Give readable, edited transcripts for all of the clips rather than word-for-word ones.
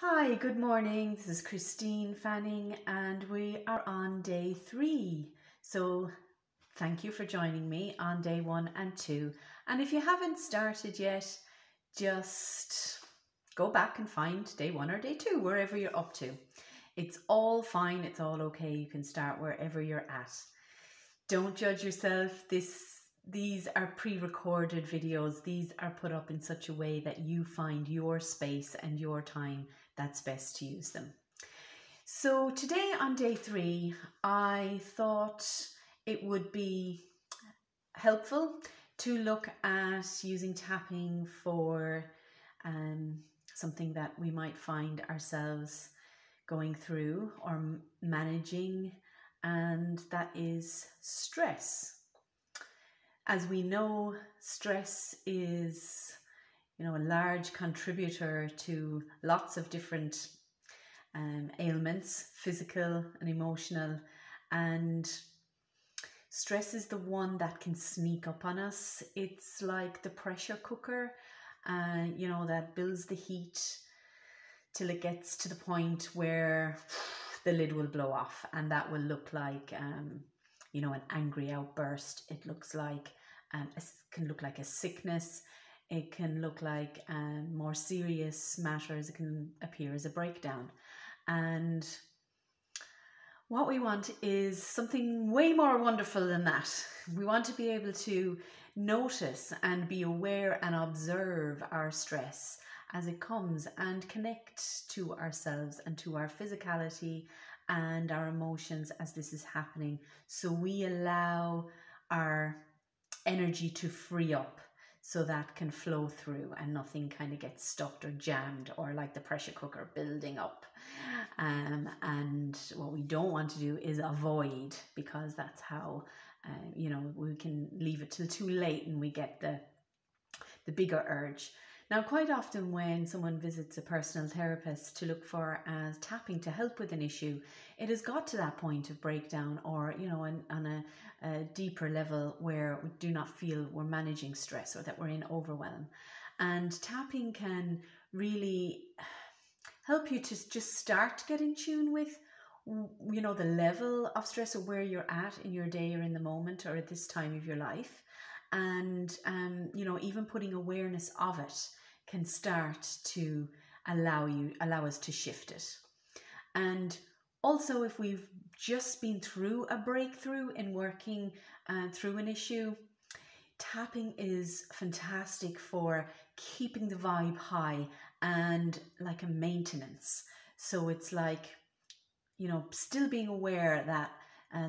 Hi, good morning. This is Christine Fanning, and we are on day 3. So, thank you for joining me on day 1 and 2. And if you haven't started yet, just go back and find day 1 or day 2, wherever you're up to. It's all fine, it's all okay. You can start wherever you're at. Don't judge yourself. These are pre-recorded videos. These are put up in such a way that you find your space and your time that's best to use them. So today on day 3, I thought it would be helpful to look at using tapping for something that we might find ourselves going through or managing, and that is stress. As we know, stress is, a large contributor to lots of different ailments, physical and emotional, and stress is the one that can sneak up on us. It's like the pressure cooker, that builds the heat till it gets to the point where the lid will blow off, and that will look like an angry outburst. It looks like can look like a sickness. It can look like more serious matters. It can appear as a breakdown. And what we want is something way more wonderful than that. We want to be able to notice and be aware and observe our stress as it comes and connect to ourselves and to our physicality and our emotions as this is happening. So we allow our energy to free up so that can flow through and nothing kind of gets stuck or jammed or like the pressure cooker building up. And what we don't want to do is avoid, because that's how we can leave it till too late and we get the bigger urge. Now, quite often when someone visits a personal therapist to look for tapping to help with an issue, it has got to that point of breakdown or, on a deeper level where we do not feel we're managing stress or that we're in overwhelm. And tapping can really help you to just start to get in tune with, the level of stress or where you're at in your day or in the moment or at this time of your life. And, even putting awareness of it can start to allow us to shift it. And also, if we've just been through a breakthrough in working through an issue, tapping is fantastic for keeping the vibe high and like a maintenance. So it's like, still being aware that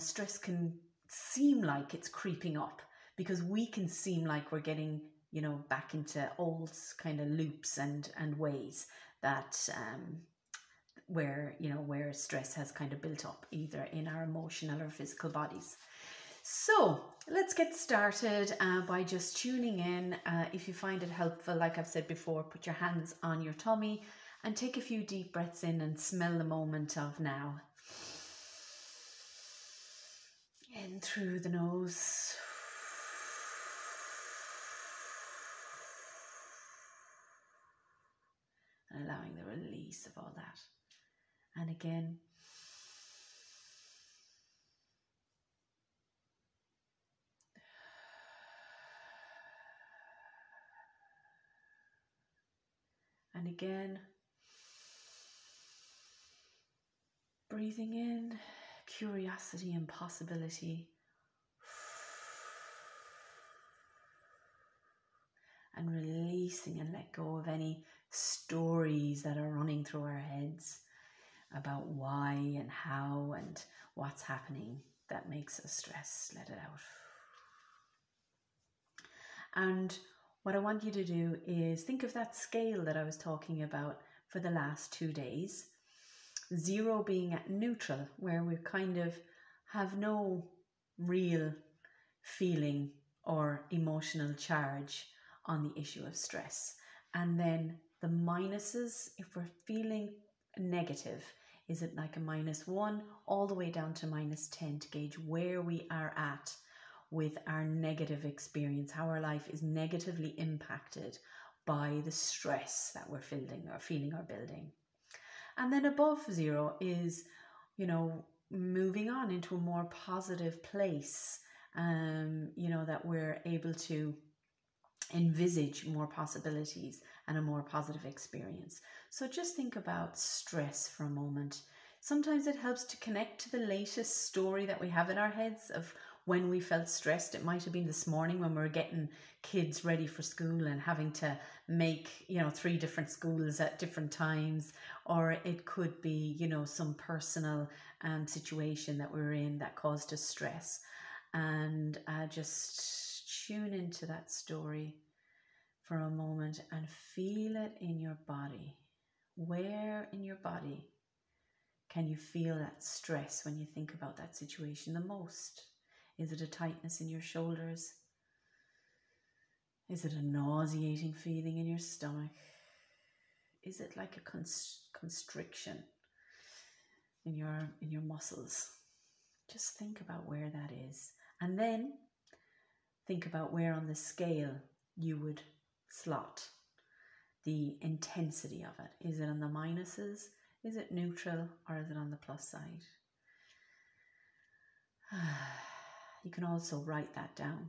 stress can seem like it's creeping up, because we can seem like we're getting, back into old kind of loops and ways that where stress has kind of built up either in our emotional or physical bodies. So let's get started by just tuning in. If you find it helpful, like I've said before, put your hands on your tummy and take a few deep breaths in and smell the moment of now. In through the nose. And allowing the release of all that. And again. And again. Breathing in curiosity and possibility. And releasing and let go of any stories that are running through our heads about why and how and what's happening that makes us stress. Let it out. And what I want you to do is think of that scale that I was talking about for the last 2 days. 0 being at neutral, where we kind of have no real feeling or emotional charge on the issue of stress. And then the minuses, if we're feeling negative, is it like a -1 all the way down to -10 to gauge where we are at with our negative experience, how our life is negatively impacted by the stress that we're feeling or building. And then above 0 is, you know, moving on into a more positive place, you know, that we're able to envisage more possibilities and a more positive experience. So just think about stress for a moment. Sometimes it helps to connect to the latest story that we have in our heads of when we felt stressed. It might have been this morning when we were getting kids ready for school and having to make, you know, 3 different schools at different times. Or it could be, you know, some personal situation that we were in that caused us stress. And just tune into that story for a moment and feel it in your body. Where in your body can you feel that stress when you think about that situation the most? Is it a tightness in your shoulders? Is it a nauseating feeling in your stomach? Is it like a constriction in your muscles? Just think about where that is. And then think about where on the scale you would slot the intensity of it. Is it on the minuses? Is it neutral? Or is it on the plus side? You can also write that down.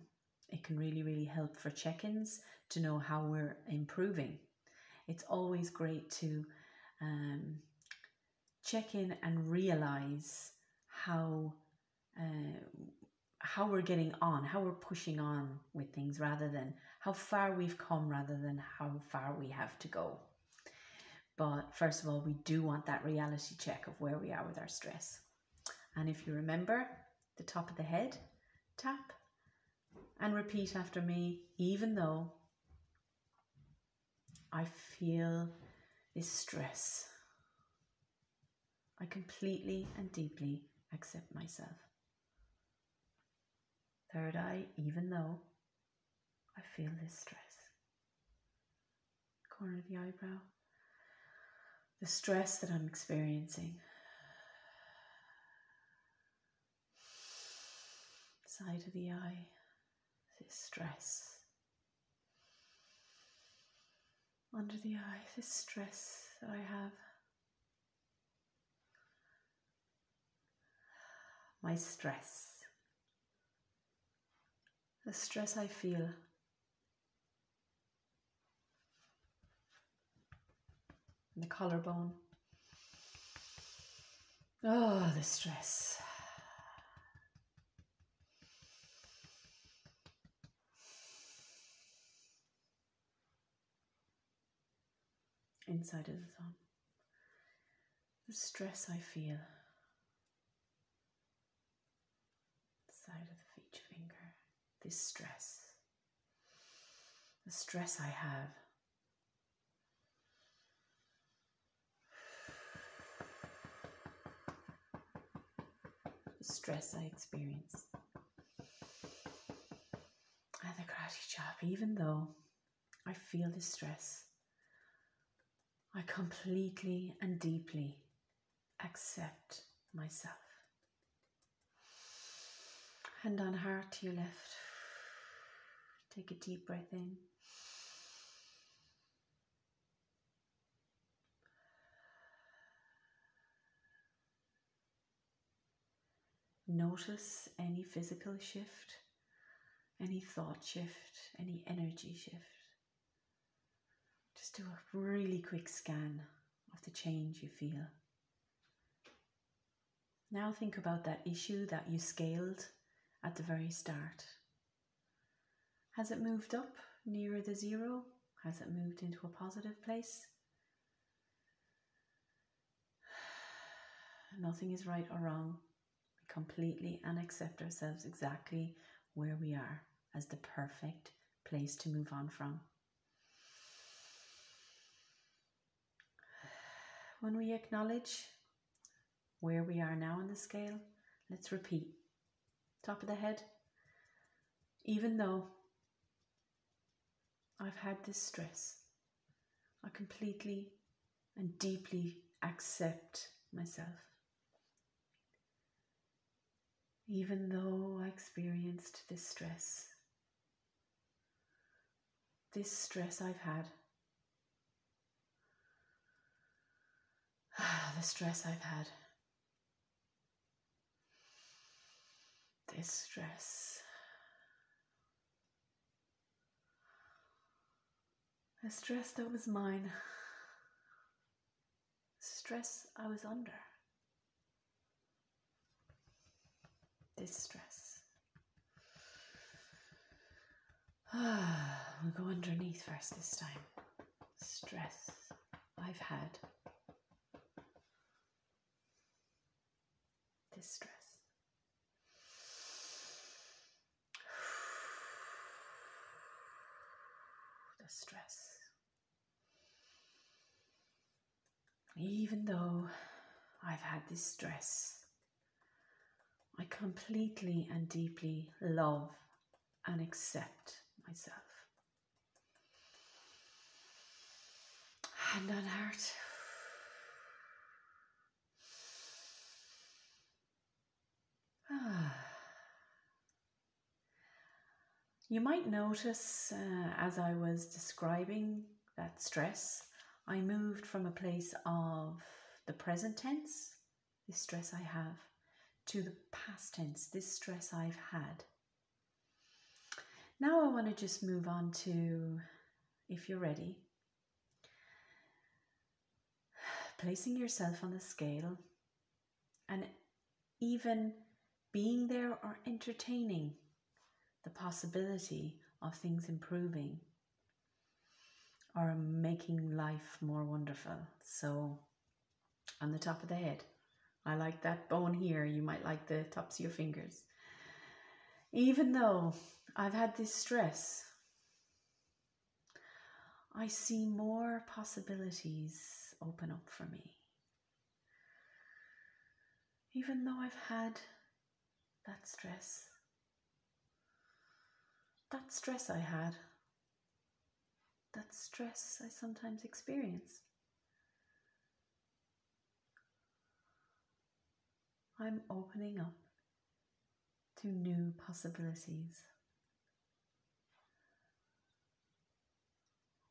It can really, really help for check-ins to know how we're improving. It's always great to check in and realize how we're getting on, how we're pushing on with things, rather than how far we've come, rather than how far we have to go. But first of all, we do want that reality check of where we are with our stress. And if you remember, the top of the head, tap and repeat after me. Even though I feel this stress, I completely and deeply accept myself. Third eye, even though I feel this stress. Corner of the eyebrow, the stress that I'm experiencing. Side of the eye, this stress. Under the eye, this stress that I have. My stress. The stress I feel. In the collarbone. Oh, the stress. Inside of the thumb. The stress I feel. Side of the feet finger. This stress. The stress I have. The stress I experience. And the karate chop, even though I feel this stress, I completely and deeply accept myself. Hand on heart to your left. Take a deep breath in. Notice any physical shift, any thought shift, any energy shift. Just do a really quick scan of the change you feel. Now think about that issue that you scaled at the very start. Has it moved up nearer the 0? Has it moved into a positive place? Nothing is right or wrong. We completely accept ourselves exactly where we are as the perfect place to move on from. When we acknowledge where we are now on the scale, let's repeat. Top of the head. Even though I've had this stress, I completely and deeply accept myself. Even though I experienced this stress I've had, the stress I've had. This stress. The stress that was mine. Stress I was under. This stress. We'll go underneath first this time. Stress I've had. This stress. The stress. Even though I've had this stress, I completely and deeply love and accept myself. Hand on heart. You might notice as I was describing that stress, I moved from a place of the present tense, this stress I have, to the past tense, this stress I've had. Now I want to just move on to, if you're ready, placing yourself on the scale and even being there or entertaining the possibility of things improving or making life more wonderful. So on the top of the head, I like that bone here. You might like the tops of your fingers. Even though I've had this stress, I see more possibilities open up for me. Even though I've had that stress I had, that stress I sometimes experience, I'm opening up to new possibilities.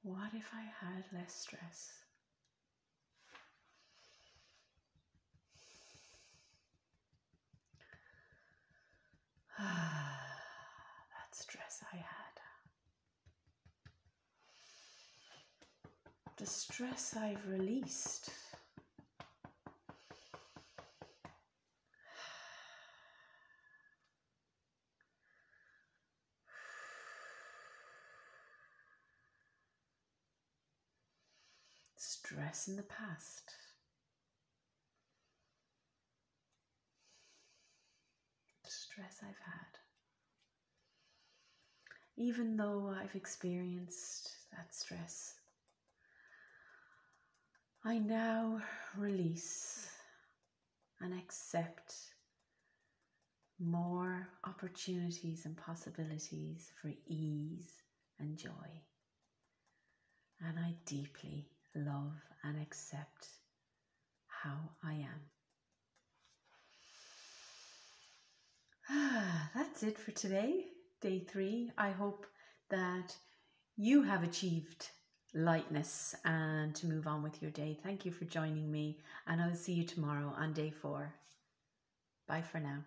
What if I had less stress? That stress I had. The stress I've released. Stress in the past. Stress I've had. Even though I've experienced that stress, I now release and accept more opportunities and possibilities for ease and joy. And I deeply love and accept how I am. That's it for today, day 3. I hope that you have achieved lightness and to move on with your day. Thank you for joining me, and I'll see you tomorrow on day 4. Bye for now.